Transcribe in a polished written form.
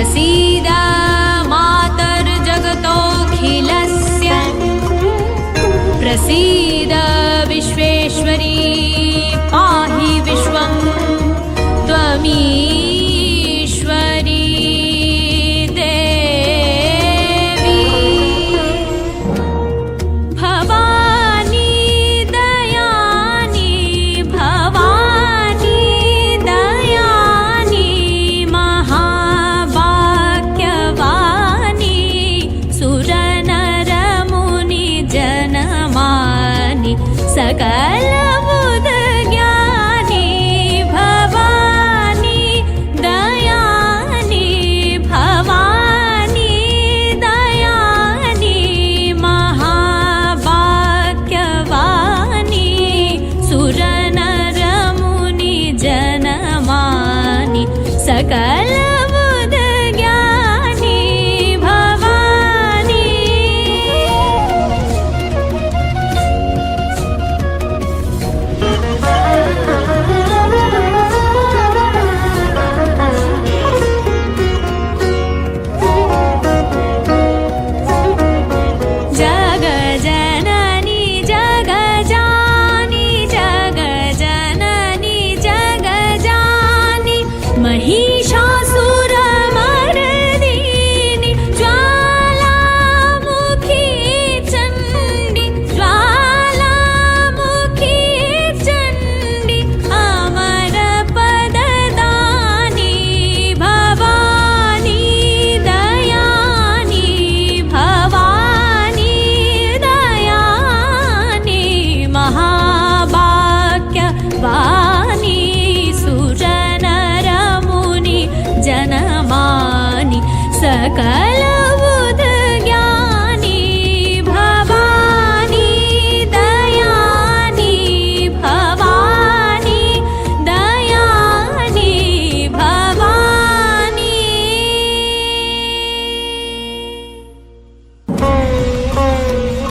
प्रसीद मातर्जगतोऽखिलस्य प्रसीद विश्वेश्वरी पाहि विश्वं त्वमीश्वरी देवी भवानी दयानी भवानी दयानी महावाक्यवाणी सुरनरमुनि जनमानि सकल सकल बुध ज्ञानी भवानी जग जननी जग जानी जग जननी जग जानी महिषासुरमर्दिनी ज्वालामुखी चण्डी ज्वालामुखी चण्डी अमरपददानी भवानी दयानी भवानी दयानी महावाक्यवाणी सुरनरमुनि जनमानि सकल